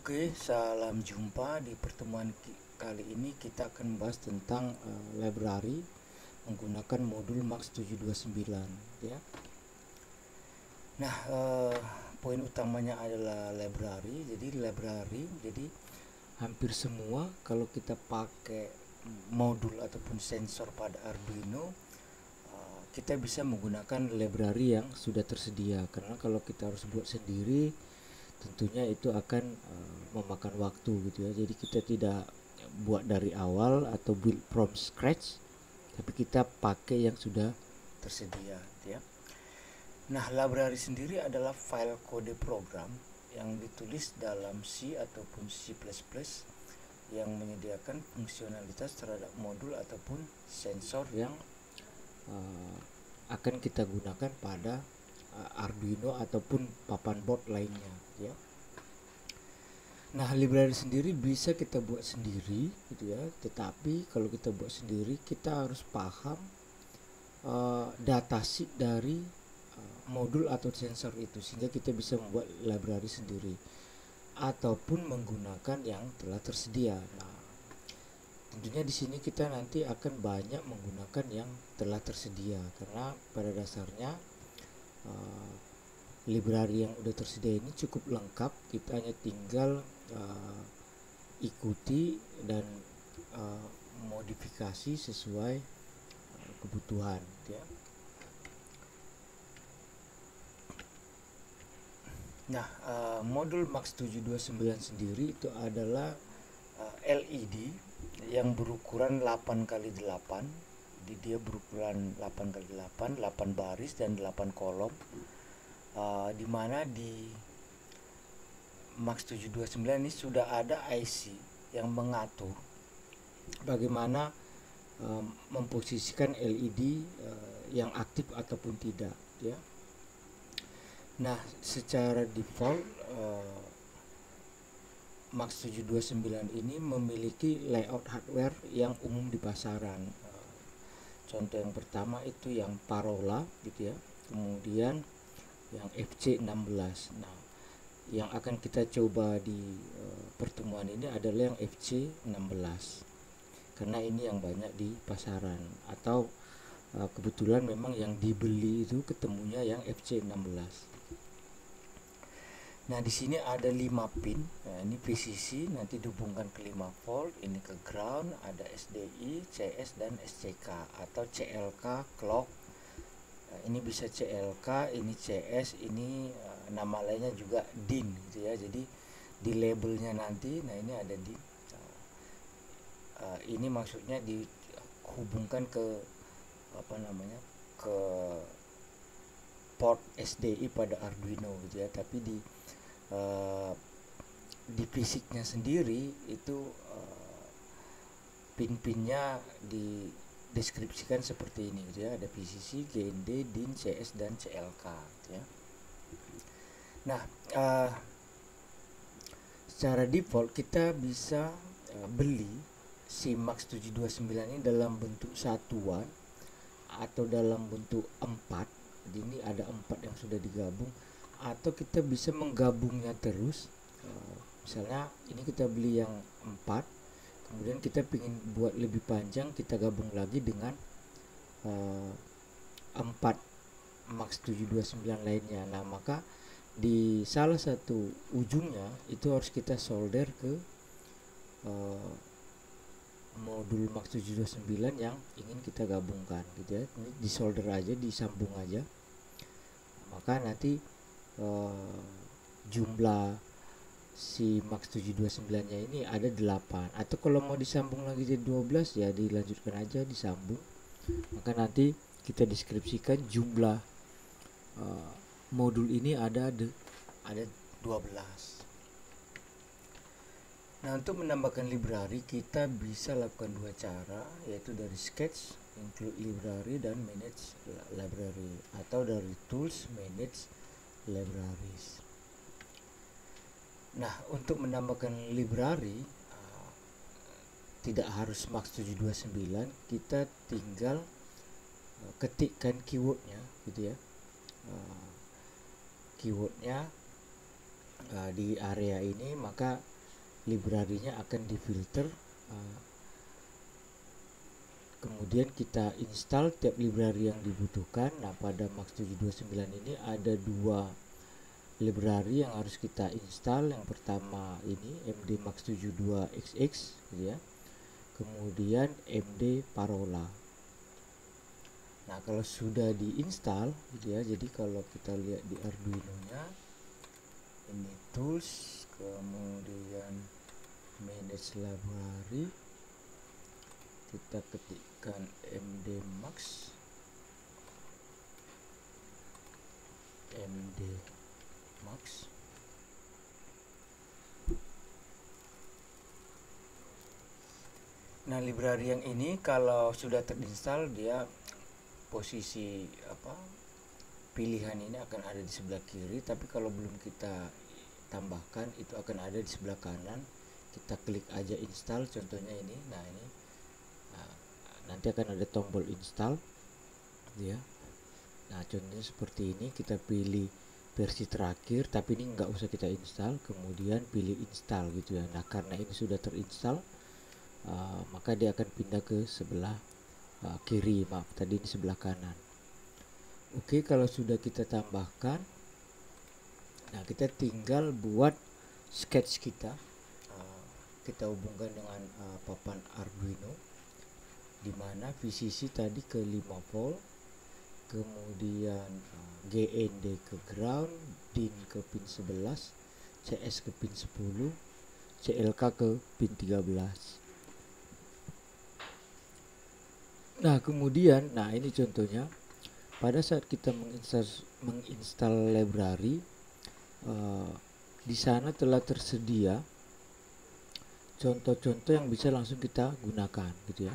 Oke, salam jumpa. Di pertemuan kali ini kita akan membahas tentang library menggunakan modul Max 729 ya. Nah, poin utamanya adalah library. Jadi hampir semua kalau kita pakai modul ataupun sensor pada Arduino, kita bisa menggunakan library yang sudah tersedia. Karena kalau kita harus buat sendiri, tentunya itu akan memakan waktu gitu ya. Jadi kita tidak buat dari awal atau build from scratch, tapi kita pakai yang sudah tersedia gitu ya. Nah, library sendiri adalah file kode program yang ditulis dalam C ataupun C++ yang menyediakan fungsionalitas terhadap modul ataupun sensor yang akan kita gunakan pada Arduino ataupun papan board lainnya ya. Nah, library sendiri bisa kita buat sendiri gitu ya, tetapi kalau kita buat sendiri kita harus paham datasheet dari modul atau sensor itu sehingga kita bisa membuat library sendiri ataupun menggunakan yang telah tersedia. Nah, tentunya di sini kita nanti akan banyak menggunakan yang telah tersedia karena pada dasarnya library yang udah tersedia ini cukup lengkap. Kita hanya tinggal ikuti dan modifikasi sesuai kebutuhan ya. Nah, modul Max 729 sendiri itu adalah LED yang berukuran 8x8. Dia berukuran 8x8, 8 baris dan 8 kolom. Di mana di Max 729 ini sudah ada IC yang mengatur bagaimana memposisikan LED yang aktif ataupun tidak ya. Nah, secara default Max 729 ini memiliki layout hardware yang umum di pasaran. Contoh yang pertama itu yang Parola gitu ya. Kemudian yang FC16. Nah, yang akan kita coba di pertemuan ini adalah yang FC16 karena ini yang banyak di pasaran, atau kebetulan memang yang dibeli itu ketemunya yang FC16. Nah, di sini ada 5 pin. Nah, ini VCC nanti dihubungkan ke 5 volt, ini ke ground, ada SDI, CS dan SCK atau CLK clock. Nah, ini bisa CLK, ini CS, ini nama lainnya juga DIN gitu ya. Jadi di labelnya nanti, nah ini ada DIN. Ini maksudnya dihubungkan ke ke port SDI pada Arduino gitu ya. Tapi di fisiknya sendiri itu pin-pinnya dideskripsikan seperti ini gitu ya. Ada VCC, GND, DIN, CS dan CLK gitu ya. Nah, secara default kita bisa beli si Max 729 ini dalam bentuk satuan atau dalam bentuk 4. Jadi ini ada 4 yang sudah digabung, atau kita bisa menggabungnya terus. Misalnya ini kita beli yang 4, kemudian kita ingin buat lebih panjang, kita gabung lagi dengan 4 Max 729 lainnya. Nah, maka di salah satu ujungnya itu harus kita solder ke modul Max 729 yang ingin kita gabungkan gitu ya. Ini disolder aja, disambung aja. Maka nanti jumlah si Max 729 nya ini ada 8, atau kalau mau disambung lagi jadi 12 ya dilanjutkan aja disambung. Maka nanti kita deskripsikan jumlah modul ini ada 12. Nah, untuk menambahkan library kita bisa lakukan dua cara, yaitu dari sketch, include library, dan manage library, atau dari tools, manage libraries. Nah, untuk menambahkan library tidak harus Max 729, kita tinggal ketikkan keywordnya gitu ya. Keywordnya di area ini, maka library-nya akan difilter. Kemudian kita install tiap library yang dibutuhkan. Nah, pada Max 729 ini ada dua library yang harus kita install. Yang pertama ini MD Max 72XX gitu ya. Kemudian MD Parola. Nah, kalau sudah diinstal gitu ya, jadi kalau kita lihat di Arduino-nya, ini tools, kemudian manage library, kita ketikkan MD Max, Nah, library yang ini kalau sudah terinstall, dia posisi pilihan ini akan ada di sebelah kiri, tapi kalau belum kita tambahkan itu akan ada di sebelah kanan. Kita klik aja install, contohnya ini. Nah, ini nanti akan ada tombol install ya. Nah, contohnya seperti ini, kita pilih versi terakhir, tapi ini nggak usah kita install, kemudian pilih install gitu ya. Nah, karena ini sudah terinstall, maka dia akan pindah ke sebelah kiri, maaf tadi di sebelah kanan. Oke, kalau sudah kita tambahkan, nah kita tinggal buat sketch kita. Kita hubungkan dengan papan Arduino, dimana VCC tadi ke 5 volt, kemudian GND ke ground, DIN ke pin 11, CS ke pin 10, CLK ke pin 13. Nah, kemudian, nah ini contohnya pada saat kita menginstal library, di sana telah tersedia contoh-contoh yang bisa langsung kita gunakan gitu ya.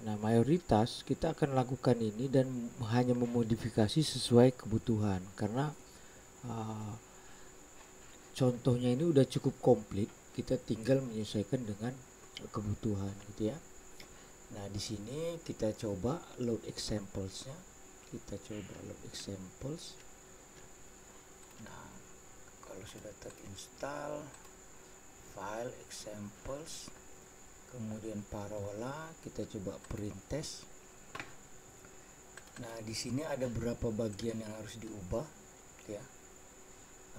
Nah, mayoritas kita akan lakukan ini dan hanya memodifikasi sesuai kebutuhan, karena contohnya ini udah cukup komplit, kita tinggal menyesuaikan dengan kebutuhan gitu ya. Nah, di sini kita coba load examples-nya. Nah, kalau sudah terinstall, file examples, kemudian Parola, kita coba print test. Nah, di sini ada beberapa bagian yang harus diubah ya.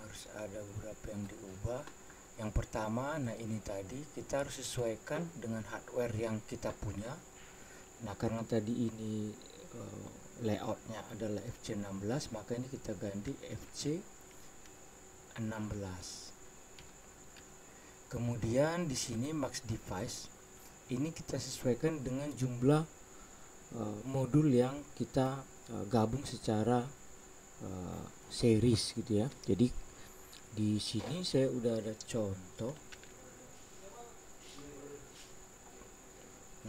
Harus ada beberapa yang diubah. Yang pertama, nah ini tadi kita harus sesuaikan dengan hardware yang kita punya. Nah, karena tadi ini layoutnya adalah FC16, maka ini kita ganti FC16. Kemudian di sini max device, ini kita sesuaikan dengan jumlah modul yang kita gabung secara series gitu ya. Jadi di sini saya udah ada contoh.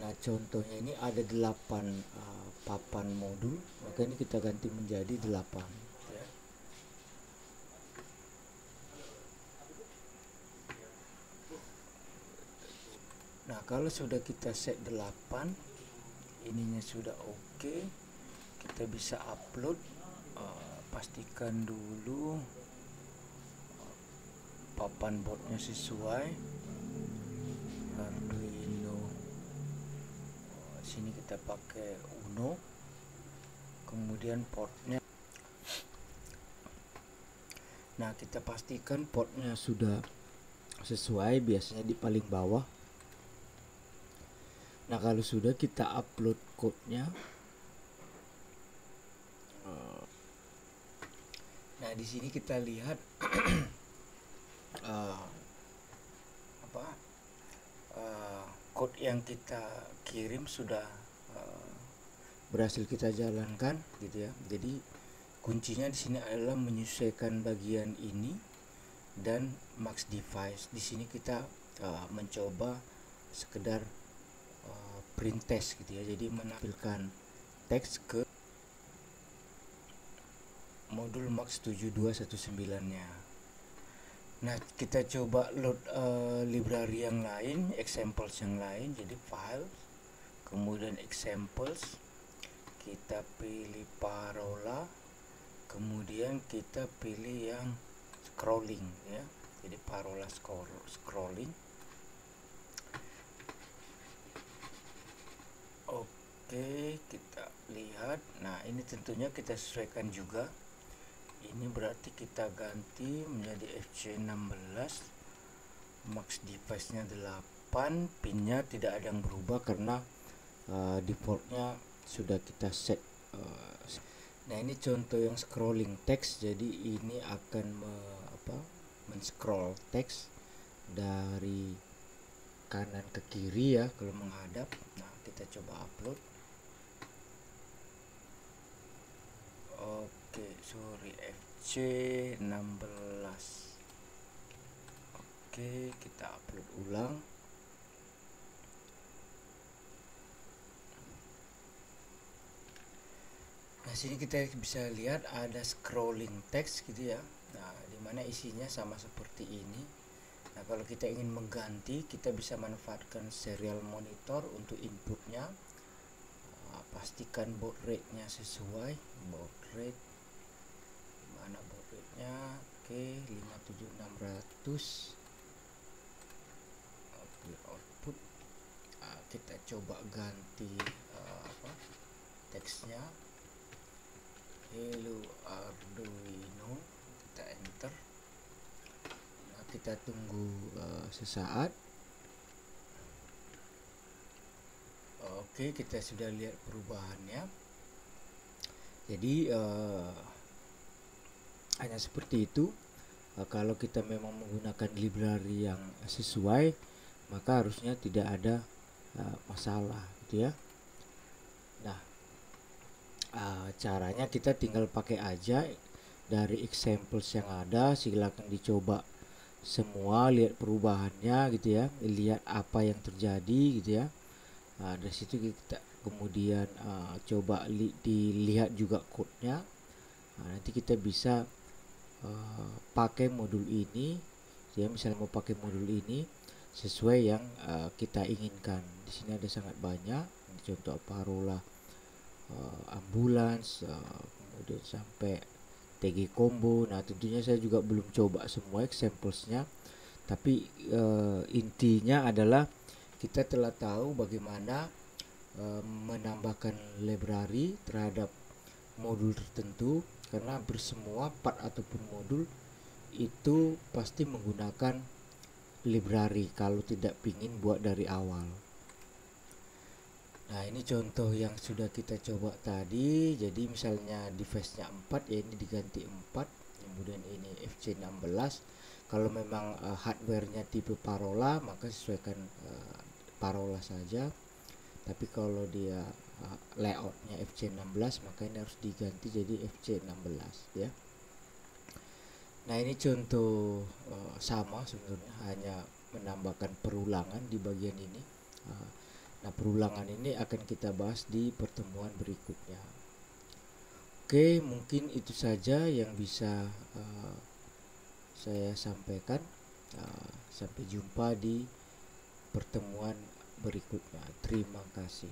Nah, contohnya ini ada 8 papan modul, maka ini kita ganti menjadi 8 ya. Nah, kalau sudah kita set 8, ininya sudah oke, kita bisa upload. Pastikan dulu papan boardnya sesuai. Arduino, sini kita pakai Uno, kemudian portnya. Nah, kita pastikan portnya sudah sesuai, biasanya di paling bawah. Nah, kalau sudah, kita upload code-nya. Nah, di sini kita lihat code yang kita kirim sudah berhasil kita jalankan gitu ya. Jadi kuncinya di sini adalah menyesuaikan bagian ini dan max device. Di sini kita mencoba sekedar print test gitu ya. Jadi menampilkan teks ke modul Max 7219-nya. Nah, kita coba load library yang lain, examples yang lain. Jadi file, kemudian examples, kita pilih Parola, kemudian kita pilih yang scrolling ya. Jadi Parola scrolling. Oke, kita lihat. Nah, ini tentunya kita sesuaikan juga. Ini berarti kita ganti menjadi FC16, max device-nya 8, pinnya tidak ada yang berubah karena defaultnya sudah kita set. Nah, ini contoh yang scrolling text. Jadi ini akan men-scroll teks dari kanan ke kiri ya kalau menghadap. Nah, kita coba upload. Oke, sorry, FC16. Oke, kita upload ulang. Nah, sini kita bisa lihat ada scrolling text gitu ya. Nah, dimana isinya sama seperti ini. Nah, kalau kita ingin mengganti, kita bisa manfaatkan serial monitor untuk inputnya. Pastikan baud rate-nya sesuai. Baud rate, mana baud rate-nya? Oke, 57600. Oke, output. Kita coba ganti teksnya. Hello Arduino, kita enter. Nah, kita tunggu sesaat. Oke, kita sudah lihat perubahannya. Jadi hanya seperti itu. Kalau kita memang menggunakan library yang sesuai, maka harusnya tidak ada masalah gitu ya. Nah, caranya kita tinggal pakai aja dari examples yang ada. Silakan dicoba semua, lihat perubahannya gitu ya, lihat apa yang terjadi gitu ya. Dari situ kita kemudian coba dilihat juga code-nya. Nanti kita bisa pakai modul ini ya, misalnya mau pakai modul ini sesuai yang kita inginkan. Di sini ada sangat banyak, contoh parola ambulans, kemudian sampai TG combo. Nah, tentunya saya juga belum coba semua examplesnya, tapi intinya adalah kita telah tahu bagaimana menambahkan library terhadap modul tertentu, karena hampir semua part ataupun modul itu pasti menggunakan library kalau tidak pingin buat dari awal. Nah, ini contoh yang sudah kita coba tadi. Jadi misalnya device-nya 4 ya, ini diganti 4, kemudian ini FC16. Kalau memang hardware-nya tipe parola, maka sesuaikan parola saja. Tapi kalau dia layoutnya FC16, maka ini harus diganti jadi FC16 ya. Nah, ini contoh sama sebenarnya, hanya menambahkan perulangan di bagian ini. Nah, perulangan ini akan kita bahas di pertemuan berikutnya. Oke, mungkin itu saja yang bisa saya sampaikan. Sampai jumpa di pertemuan berikutnya. Terima kasih.